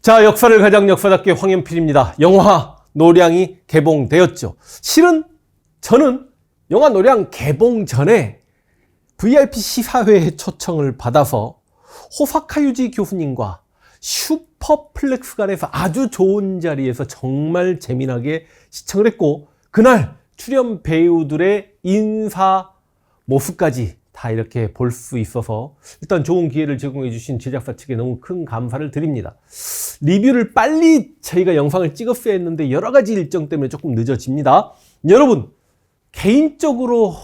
자, 역사를 가장 역사답게 황연필입니다. 영화 노량이 개봉되었죠. 실은 저는 영화 노량 개봉 전에 VIP 시사회에 초청을 받아서 호사카 유지 교수님과 슈퍼플렉스관에서 아주 좋은 자리에서 정말 재미나게 시청을 했고, 그날 출연 배우들의 인사 모습까지 다 이렇게 볼 수 있어서 일단 좋은 기회를 제공해 주신 제작사 측에 너무 큰 감사를 드립니다. 리뷰를 빨리 저희가 영상을 찍었어야 했는데 여러 가지 일정 때문에 조금 늦어집니다. 여러분, 개인적으로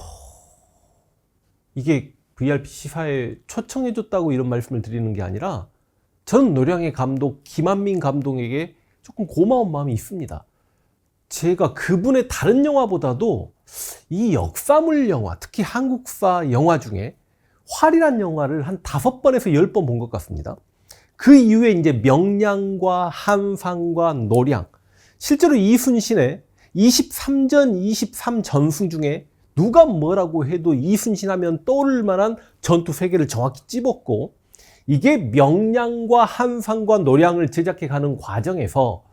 이게 VIP 시사에 초청해 줬다고 이런 말씀을 드리는 게 아니라 저는 노량의 감독 김한민 감독에게 조금 고마운 마음이 있습니다. 제가 그분의 다른 영화보다도 이 역사물 영화, 특히 한국사 영화 중에 활이란 영화를 한 5번에서 10번 본 것 같습니다. 그 이후에 이제 명량과 한상과 노량, 실제로 이순신의 23전, 23전승 중에 누가 뭐라고 해도 이순신 하면 떠오를 만한 전투 세계를 정확히 찝었고, 이게 명량과 한상과 노량을 제작해 가는 과정에서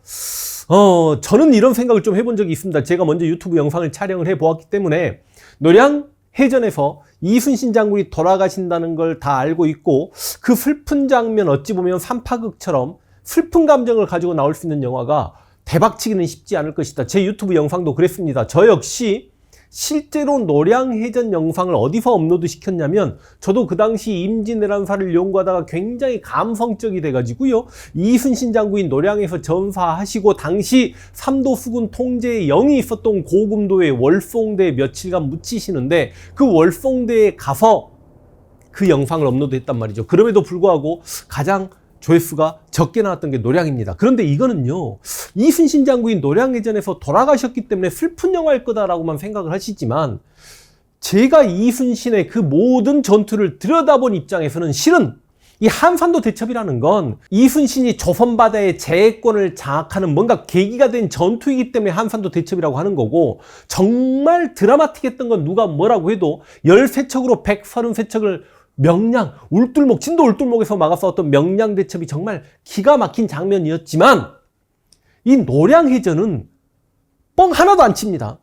저는 이런 생각을 좀 해본 적이 있습니다. 제가 먼저 유튜브 영상을 촬영을 해 보았기 때문에 노량 해전에서 이순신 장군이 돌아가신다는 걸 다 알고 있고, 그 슬픈 장면, 어찌 보면 삼파극처럼 슬픈 감정을 가지고 나올 수 있는 영화가 대박치기는 쉽지 않을 것이다. 제 유튜브 영상도 그랬습니다. 저 역시 실제로 노량해전 영상을 어디서 업로드 시켰냐면, 저도 그 당시 임진왜란사를 연구하다가 굉장히 감성적이 돼가지고요, 이순신 장군이 노량에서 전사하시고 당시 삼도 수군 통제에 영이 있었던 고금도의 월송대에 며칠간 묻히시는데, 그 월송대에 가서 그 영상을 업로드했단 말이죠. 그럼에도 불구하고 가장 조회수가 적게 나왔던 게 노량입니다. 그런데 이거는요, 이순신 장군이 노량해전에서 돌아가셨기 때문에 슬픈 영화일 거다라고만 생각을 하시지만, 제가 이순신의 그 모든 전투를 들여다본 입장에서는 실은 이 한산도 대첩이라는 건 이순신이 조선바다의 제해권을 장악하는 뭔가 계기가 된 전투이기 때문에 한산도 대첩이라고 하는 거고, 정말 드라마틱했던 건 누가 뭐라고 해도 13척으로 133척을 명량, 울tur목, 진도 울tur목에서 막아 싸웠던 명량 대첩이 정말 기가 막힌 장면이었지만, 이 노량해전은 뻥 하나도 안 칩니다.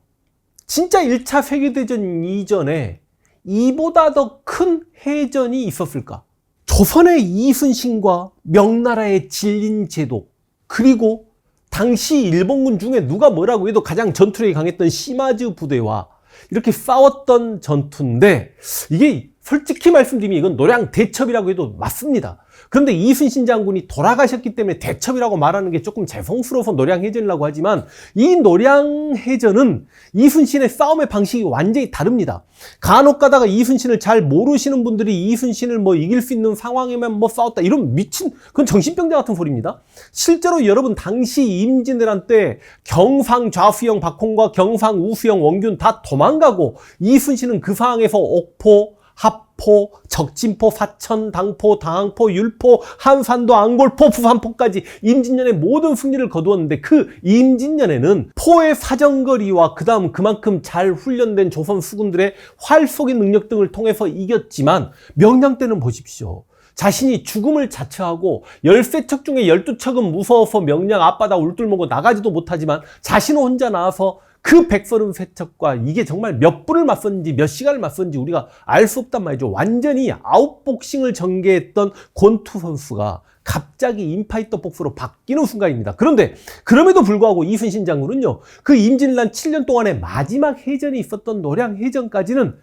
진짜 1차 세계대전 이전에 이보다 더 큰 해전이 있었을까? 조선의 이순신과 명나라의 진린제독, 그리고 당시 일본군 중에 누가 뭐라고 해도 가장 전투력이 강했던 시마즈 부대와 이렇게 싸웠던 전투인데, 이게 솔직히 말씀드리면 이건 노량 대첩이라고 해도 맞습니다. 그런데 이순신 장군이 돌아가셨기 때문에 대첩이라고 말하는 게 조금 죄송스러워서 노량해전이라고 하지만, 이 노량해전은 이순신의 싸움의 방식이 완전히 다릅니다. 간혹 가다가 이순신을 잘 모르시는 분들이 이순신을 뭐 이길 수 있는 상황에만 뭐 싸웠다, 이런 미친, 그건 정신병자 같은 소리입니다. 실제로 여러분, 당시 임진왜란 때 경상 좌수영 박홍과 경상 우수영 원균 다 도망가고, 이순신은 그 상황에서 옥포, 합포, 적진포, 사천, 당포, 당항포, 율포, 한산도, 앙골포, 부산포까지 임진년의 모든 승리를 거두었는데, 그 임진년에는 포의 사정거리와 그 다음 그만큼 잘 훈련된 조선 수군들의 활 쏘기 능력 등을 통해서 이겼지만, 명량 때는 보십시오. 자신이 죽음을 자처하고 13척 중에 12척은 무서워서 명량 앞바다 울tur목고 나가지도 못하지만, 자신 혼자 나와서 그 133척과 이게 정말 몇 분을 맞섰는지 몇 시간을 맞섰는지 우리가 알 수 없단 말이죠. 완전히 아웃복싱을 전개했던 권투 선수가 갑자기 인파이터 복수로 바뀌는 순간입니다. 그런데 그럼에도 불구하고 이순신 장군은요, 그 임진왜란 7년 동안의 마지막 해전이 있었던 노량해전까지는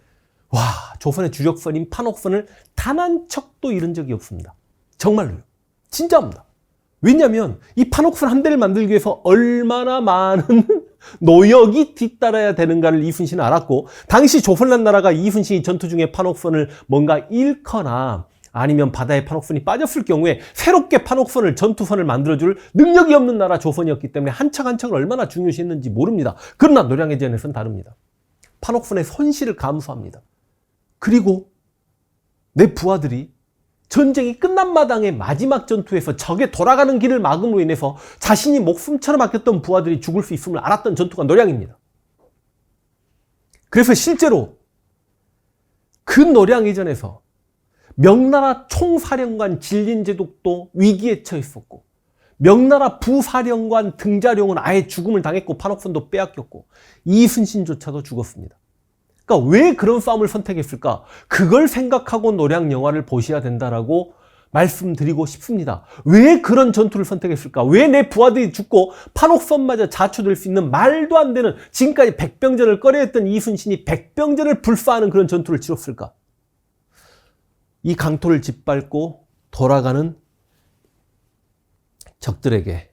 와, 조선의 주력선인 판옥선을 단 한 척도 잃은 적이 없습니다. 정말로요. 진짜입니다. 왜냐하면 이 판옥선 한 대를 만들기 위해서 얼마나 많은 노역이 뒤따라야 되는가를 이순신은 알았고, 당시 조선란 나라가 이순신이 전투 중에 판옥선을 뭔가 잃거나 아니면 바다에 판옥선이 빠졌을 경우에 새롭게 판옥선을, 전투선을 만들어줄 능력이 없는 나라 조선이었기 때문에 한 척 한 척을 얼마나 중요시했는지 모릅니다. 그러나 노량해전에서는 다릅니다. 판옥선의 손실을 감수합니다. 그리고 내 부하들이 전쟁이 끝난 마당에 마지막 전투에서 적의 돌아가는 길을 막음으로 인해서 자신이 목숨처럼 아꼈던 부하들이 죽을 수 있음을 알았던 전투가 노량입니다. 그래서 실제로 그 노량해전에서 명나라 총사령관 진린제독도 위기에 처했었고, 명나라 부사령관 등자룡은 아예 죽음을 당했고 판옥선도 빼앗겼고 이순신조차도 죽었습니다. 그러니까 왜 그런 싸움을 선택했을까? 그걸 생각하고 노량 영화를 보셔야 된다라고 말씀드리고 싶습니다. 왜 그런 전투를 선택했을까? 왜 내 부하들이 죽고 판옥선마저 자초될 수 있는 말도 안 되는, 지금까지 백병전을 꺼려했던 이순신이 백병전을 불사하는 그런 전투를 치렀을까? 이 강토를 짓밟고 돌아가는 적들에게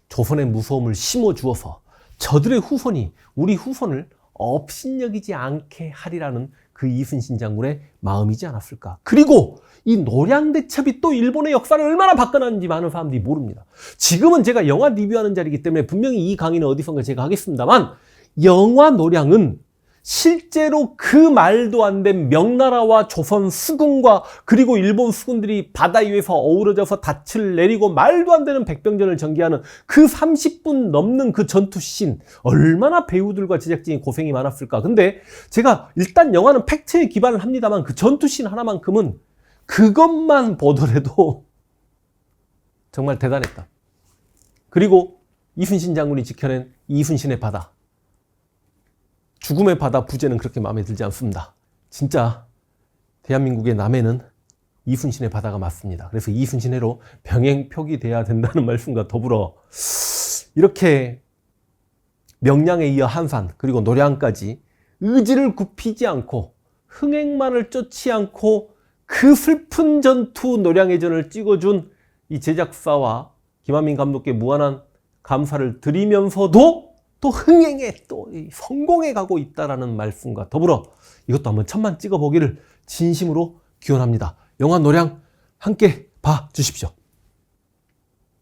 조선의 무서움을 심어주어서 저들의 후손이 우리 후손을 업신여기지 않게 하리라는 그 이순신 장군의 마음이지 않았을까. 그리고 이 노량대첩이 또 일본의 역사를 얼마나 바꿔놨는지 많은 사람들이 모릅니다. 지금은 제가 영화 리뷰하는 자리이기 때문에 분명히 이 강의는 어디선가 제가 하겠습니다만, 영화 노량은 실제로 그 말도 안 된 명나라와 조선 수군과 그리고 일본 수군들이 바다 위에서 어우러져서 닻을 내리고 말도 안 되는 백병전을 전개하는 그 30분 넘는 그 전투씬, 얼마나 배우들과 제작진이 고생이 많았을까. 근데 제가 일단 영화는 팩트에 기반을 합니다만 그 전투씬 하나만큼은 그것만 보더라도 정말 대단했다. 그리고 이순신 장군이 지켜낸 이순신의 바다, 죽음의 바다 부제는 그렇게 마음에 들지 않습니다. 진짜 대한민국의 남해는 이순신의 바다가 맞습니다. 그래서 이순신해로 병행 표기돼야 된다는 말씀과 더불어 이렇게 명량에 이어 한산 그리고 노량까지 의지를 굽히지 않고 흥행만을 쫓지 않고 그 슬픈 전투 노량의 전을 찍어준 이 제작사와 김한민 감독께 무한한 감사를 드리면서도 또 흥행에 또 성공해 가고 있다라는 말씀과 더불어 이것도 한번 천만 찍어보기를 진심으로 기원합니다. 영화 노량 함께 봐주십시오.